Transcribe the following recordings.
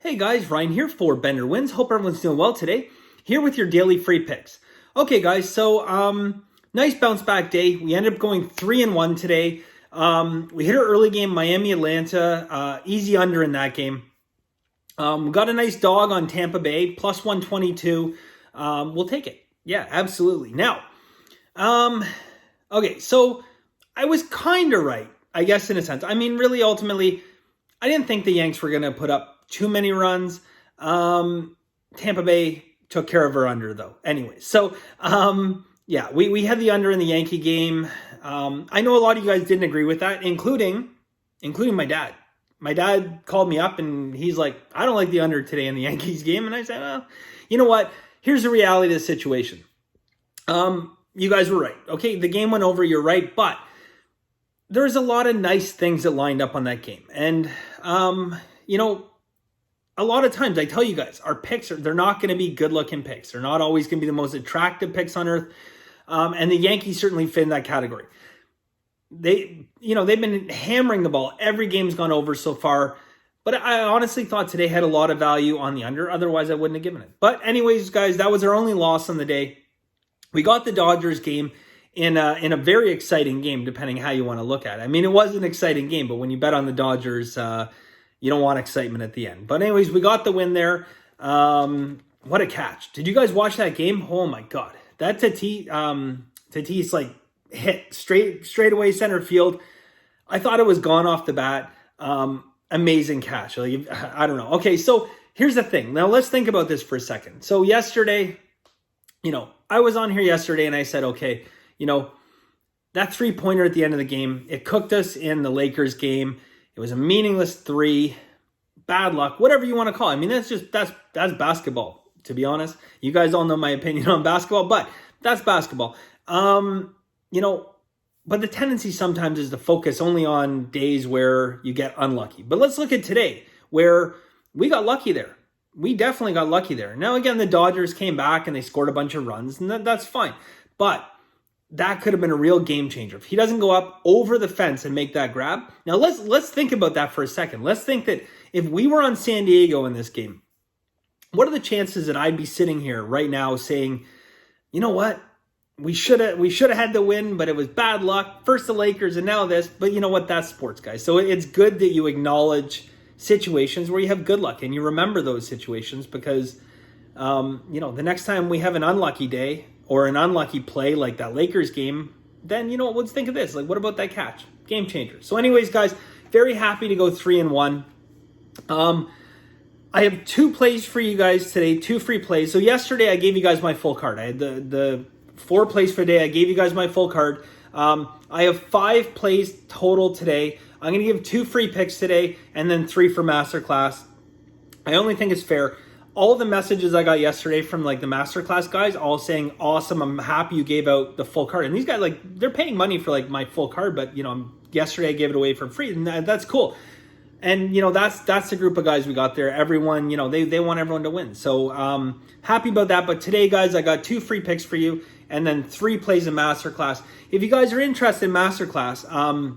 Hey guys, Ryan here for Bender Wins. Hope everyone's doing well today. Here with your daily free picks. Okay guys, so nice bounce back day. We ended up going 3-1 today. We hit our early game, Miami, Atlanta, easy under in that game. We got a nice dog on Tampa Bay, plus 122. We'll take it. Yeah, absolutely. Now, okay, so I was kind of right, I guess, in a sense. I mean, really, ultimately, I didn't think the Yanks were going to put up too many runs. Tampa Bay took care of her under, though. Anyway, so, yeah, we had the under in the Yankee game. I know a lot of you guys didn't agree with that, including my dad. My dad called me up and he's like, I don't like the under today in the Yankees game. And I said, well, you know what? Here's the reality of the situation. You guys were right. Okay, the game went over, you're right. But there's a lot of nice things that lined up on that game. And, you know, a lot of times I tell you guys, our picks they're not going to be good looking picks. They're not always going to be the most attractive picks on earth. And the Yankees certainly fit in that category. They've been hammering the ball. Every game's gone over so far. But I honestly thought today had a lot of value on the under. Otherwise, I wouldn't have given it. But anyways, guys, that was our only loss on the day. We got the Dodgers game in a very exciting game, depending how you want to look at it. I mean, it was an exciting game, but when you bet on the Dodgers, you don't want excitement at the end. But anyways, we got the win there. What a catch. Did you guys watch that game? Oh my God. That Tatis like hit straight away center field. I thought it was gone off the bat. Amazing catch. Like, I don't know. Okay, so here's the thing. Now let's think about this for a second. So yesterday, I was on here yesterday and I said, okay, that 3-pointer at the end of the game, it cooked us in the Lakers game. It was a meaningless 3, bad luck, whatever you want to call it. I mean, that's basketball, to be honest. You guys all know my opinion on basketball, but that's basketball. But the tendency sometimes is to focus only on days where you get unlucky. But let's look at today, where we got lucky there. We definitely got lucky there. Now, again, the Dodgers came back and they scored a bunch of runs, and that's fine. But that could have been a real game changer. If he doesn't go up over the fence and make that grab. Now, let's think about that for a second. Let's think that if we were on San Diego in this game, what are the chances that I'd be sitting here right now saying, you know what? We should have had the win, but it was bad luck. First the Lakers and now this. But you know what? That's sports, guys. So it's good that you acknowledge situations where you have good luck and you remember those situations because, the next time we have an unlucky day or an unlucky play like that Lakers game, then, let's think of this. Like, what about that catch? Game changer. So anyways, guys, very happy to go 3-1. I have 2 plays for you guys today, 2 free plays. So yesterday I gave you guys my full card. I had the 4 plays for the day. I gave you guys my full card. I have 5 plays total today. I'm going to give 2 free picks today and then 3 for Masterclass. I only think it's fair. All the messages I got yesterday from like the Masterclass guys, all saying, awesome, I'm happy you gave out the full card. And these guys, they're paying money for like my full card, but yesterday I gave it away for free, and that's cool. And that's the group of guys we got there. Everyone, they want everyone to win. So happy about that. But today, guys, I got 2 free picks for you and then 3 plays in Masterclass. If you guys are interested in Masterclass,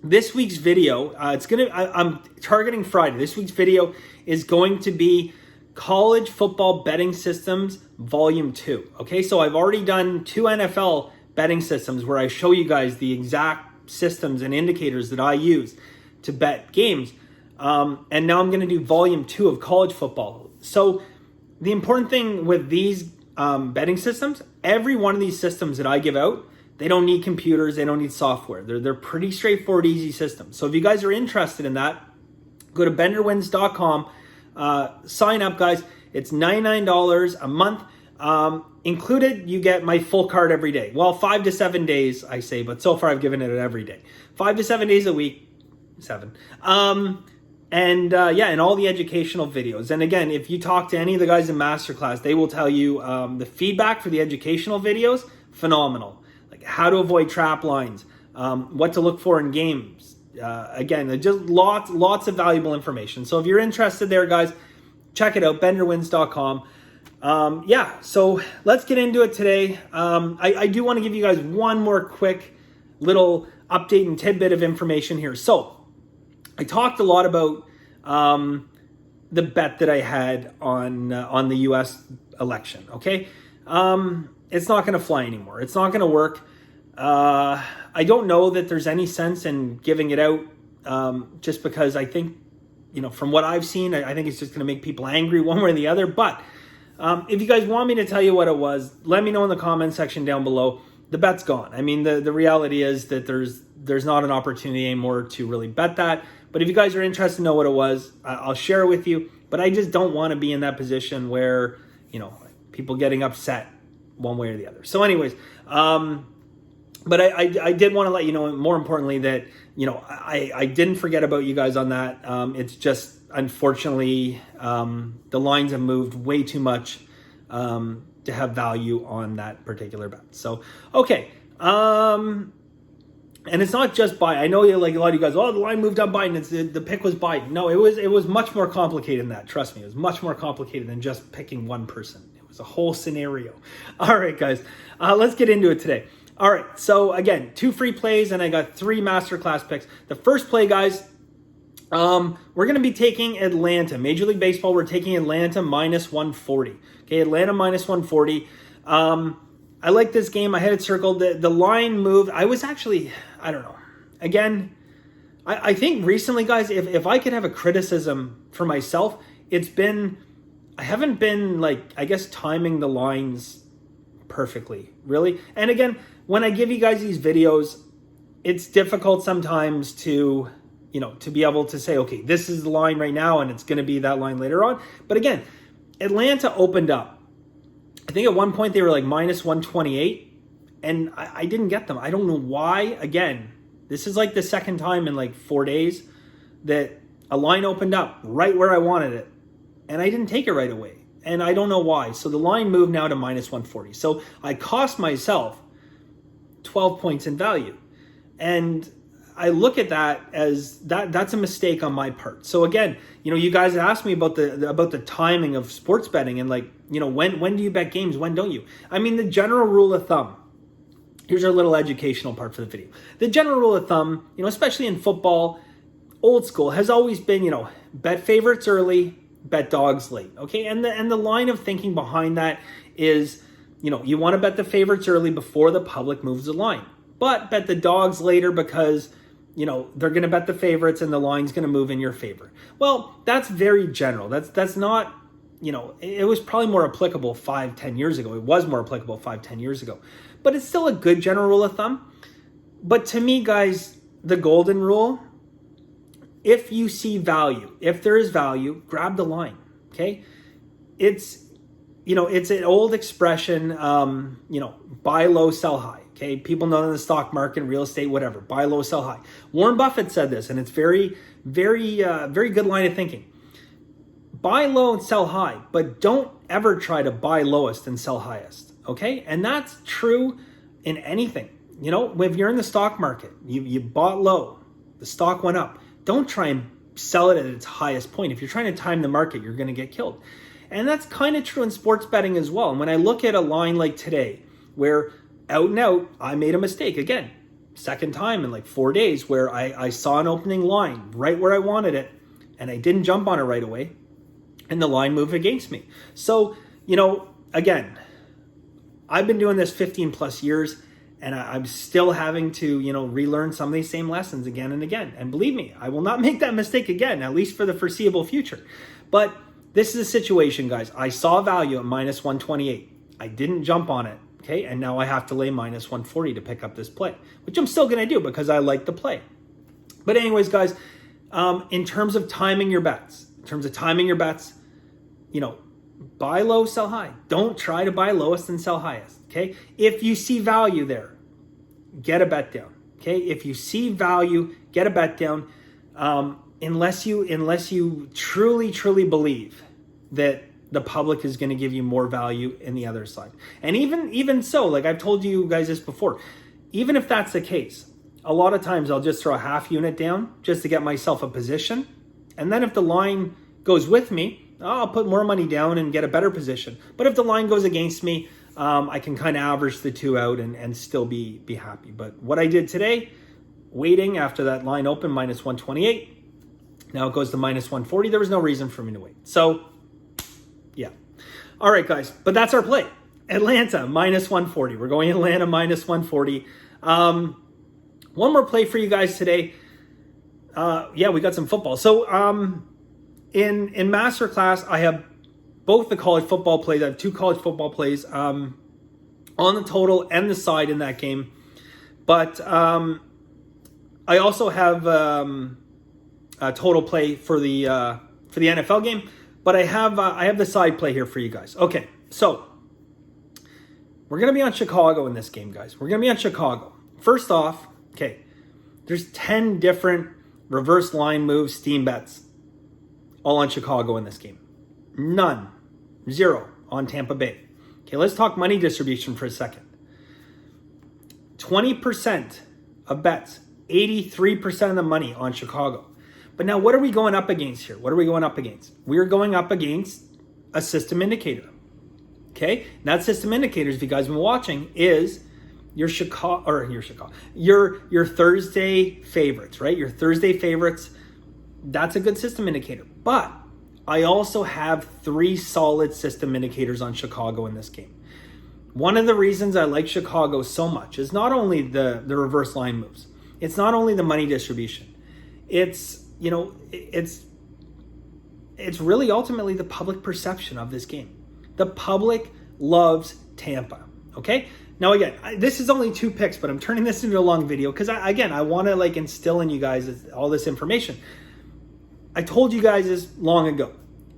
this week's video, I'm targeting Friday. This week's video is going to be College Football Betting Systems Volume 2. Okay, so I've already done 2 NFL betting systems where I show you guys the exact systems and indicators that I use to bet games. And now I'm going to do Volume 2 of college football. So the important thing with these betting systems, every one of these systems that I give out, they don't need computers, they don't need software. They're pretty straightforward, easy systems. So if you guys are interested in that, go to benderwins.com. Sign up, guys. It's $99 a month. Included, you get my full card every day. Well, 5 to 7 days, I say, but so far I've given it every day. 5 to 7 days a week. 7. And all the educational videos. And again, if you talk to any of the guys in Masterclass, they will tell you the feedback for the educational videos, phenomenal. Like how to avoid trap lines, what to look for in games. Again, just lots of valuable information. So if you're interested there, guys, check it out, benderwins.com. So let's get into it today. I do want to give you guys one more quick little update and tidbit of information here. So I talked a lot about the bet that I had on the U.S. election. Okay, it's not going to fly anymore. It's not going to work. I don't know that there's any sense in giving it out, just because I think, from what I've seen, I think it's just going to make people angry one way or the other. But if you guys want me to tell you what it was, let me know in the comment section down below. The bet's gone. I mean, the reality is that there's not an opportunity anymore to really bet that. But if you guys are interested to know what it was, I'll share it with you. But I just don't want to be in that position where, people getting upset one way or the other. So anyways, but I did want to let you know, more importantly, that, I didn't forget about you guys on that. It's just, unfortunately, the lines have moved way too much to have value on that particular bet. So, okay. And it's not just Biden. I know a lot of you guys, the line moved up Biden. The pick was Biden. No, it was much more complicated than that. Trust me, it was much more complicated than just picking one person. It was a whole scenario. All right, guys, let's get into it today. All right, so again, 2 free plays, and I got 3 Masterclass picks. The first play, guys, we're going to be taking Atlanta. Major League Baseball, we're taking Atlanta minus 140. Okay, Atlanta minus 140. I like this game. I had it circled. The line moved. I was actually, I don't know. Again, I think recently, guys, if I could have a criticism for myself, it's been, I haven't been timing the lines perfectly, really. And again, when I give you guys these videos, it's difficult sometimes to be able to say, okay, this is the line right now and it's going to be that line later on. But again, Atlanta opened up. I think at one point they were like minus 128, and I didn't get them. I don't know why. Again, this is like the second time in like 4 days that a line opened up right where I wanted it, and I didn't take it right away. And I don't know why. So the line moved now to minus 140. So I cost myself 12 points in value. And I look at that as that's a mistake on my part. So again, you guys asked me about the timing of sports betting and when do you bet games, when don't you? I mean, the general rule of thumb, here's our little educational part for the video. The general rule of thumb, especially in football, old school, has always been, bet favorites early, bet dogs late. Okay, and the line of thinking behind that is, you want to bet the favorites early before the public moves the line, but bet the dogs later because they're going to bet the favorites and the line's going to move in your favor. Well, that's very general. That's not, it was probably more applicable 5-10 years ago. It was more applicable 5-10 years ago, but it's still a good general rule of thumb. But to me, guys, the golden rule, if you see value, if there is value, grab the line. Okay. It's an old expression, buy low, sell high. Okay, people know in the stock market, real estate, whatever, buy low, sell high. Warren Buffett said this, and it's very, very good line of thinking. Buy low and sell high, but don't ever try to buy lowest and sell highest. Okay, and that's true in anything. If you're in the stock market, you bought low, the stock went up. Don't try and sell it at its highest point. If you're trying to time the market, you're going to get killed. And that's kind of true in sports betting as well. And when I look at a line like today, where out and out, I made a mistake. Again, second time in like 4 days where I saw an opening line right where I wanted it, and I didn't jump on it right away, and the line moved against me. So, again, I've been doing this 15 plus years, and I'm still having to, relearn some of these same lessons again and again. And believe me, I will not make that mistake again, at least for the foreseeable future. But this is a situation, guys. I saw value at minus 128. I didn't jump on it. Okay, and now I have to lay minus 140 to pick up this play, which I'm still going to do because I like the play. But anyways, guys, in terms of timing your bets, buy low, sell high. Don't try to buy lowest and sell highest. Okay, if you see value there, get a bet down. Okay, if you see value, get a bet down. Unless you truly believe that the public is going to give you more value in the other side. And even so, like I've told you guys this before, even if that's the case, a lot of times I'll just throw a half unit down just to get myself a position. And then if the line goes with me, I'll put more money down and get a better position. But if the line goes against me, I can kind of average the two out and still be happy. But what I did today, waiting after that line opened, minus 128, Now it goes to minus 140. There was no reason for me to wait. So, yeah. All right, guys. But that's our play. Atlanta, minus 140. We're going Atlanta, minus 140. One more play for you guys today. Yeah, we got some football. So, in Masterclass, I have both the college football plays. I have 2 college football plays on the total and the side in that game. But I also have a total play for the NFL game. But I have the side play here for you guys. Okay, so we're gonna be on Chicago in this game, guys. We're gonna be on Chicago. First off, okay, there's 10 different reverse line moves, steam bets, all on Chicago in this game. None, 0 on Tampa Bay. Okay, let's talk money distribution for a second. 20% of bets, 83% of the money on Chicago. But now what are we going up against here? What are we going up against? We're going up against a system indicator. Okay, that system indicators, if you guys have been watching, is your Thursday favorites, right? Your Thursday favorites. That's a good system indicator. But I also have 3 solid system indicators on Chicago in this game. One of the reasons I like Chicago so much is not only the reverse line moves. It's not only the money distribution. It's really ultimately the public perception of this game. The public loves Tampa, okay? Now, again, this is only 2 picks, but I'm turning this into a long video because, I want to instill in you guys all this information. I told you guys this long ago.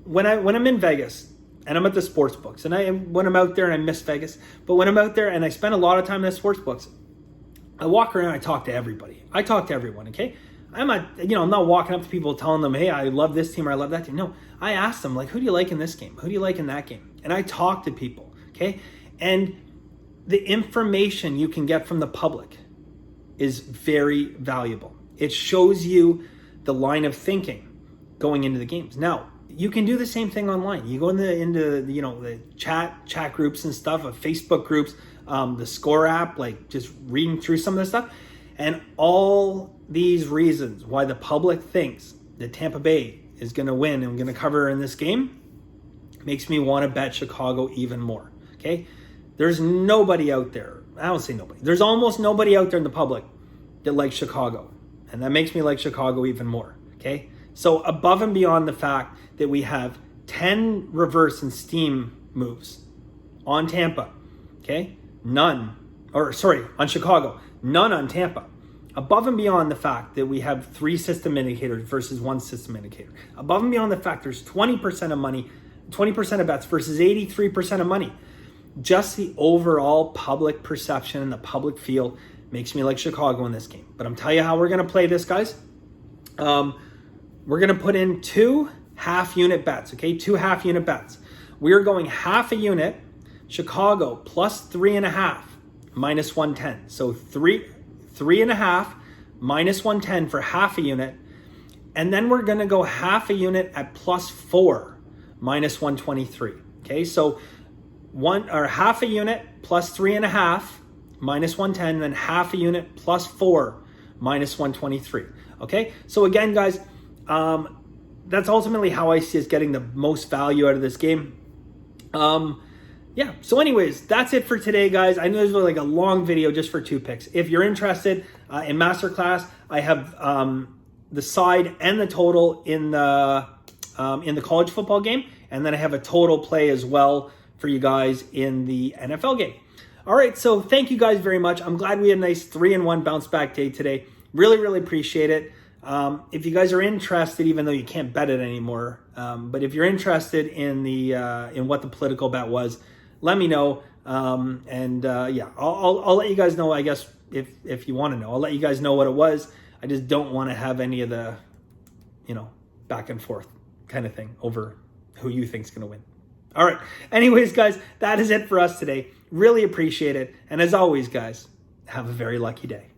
When I'm in Vegas and I'm at the sports books, and when I'm out there and I miss Vegas, but when I'm out there and I spend a lot of time in the sports books, I walk around, I talk to everybody. I talk to everyone, okay? I'm not walking up to people telling them, hey, I love this team or I love that team. No, I ask them, who do you like in this game? Who do you like in that game? And I talk to people, okay? And the information you can get from the public is very valuable. It shows you the line of thinking going into the games. Now, you can do the same thing online. You go into the chat groups and stuff, Facebook groups, the Score app, just reading through some of this stuff. And all these reasons why the public thinks that Tampa Bay is going to win and going to cover in this game makes me want to bet Chicago even more, okay? There's nobody out there. I don't say nobody. There's almost nobody out there in the public that likes Chicago. And that makes me like Chicago even more, okay? So above and beyond the fact that we have 10 reverse and steam moves on Tampa, okay? On Chicago. None on Tampa. Above and beyond the fact that we have 3 system indicators versus 1 system indicator. Above and beyond the fact there's 20% of money, 20% of bets versus 83% of money. Just the overall public perception and the public feel makes me like Chicago in this game. But I'm telling you how we're going to play this, guys. We're going to put in 2 half-unit bets, okay? 2 half-unit bets. We're going half a unit, Chicago plus 3.5, minus 110. So 3.5 minus 110 for half a unit. And then we're going to go half a unit at plus 4, minus 123. Okay, so half a unit plus 3.5 minus 110, and then half a unit plus 4 minus 123. Okay, so again, guys, that's ultimately how I see us getting the most value out of this game. Yeah, so anyways, that's it for today, guys. I know this was a long video just for 2 picks. If you're interested in Masterclass, I have the side and the total in the college football game, and then I have a total play as well for you guys in the NFL game. All right, so thank you guys very much. I'm glad we had a nice 3-1 bounce back day today. Really, really appreciate it. If you guys are interested, even though you can't bet it anymore, but if you're interested in in what the political bet was, let me know. Yeah, I'll let you guys know. I guess if you want to know, I'll let you guys know what it was. I just don't want to have any of the, back and forth kind of thing over who you think's going to win. All right. Anyways, guys, that is it for us today. Really appreciate it. And as always, guys, have a very lucky day.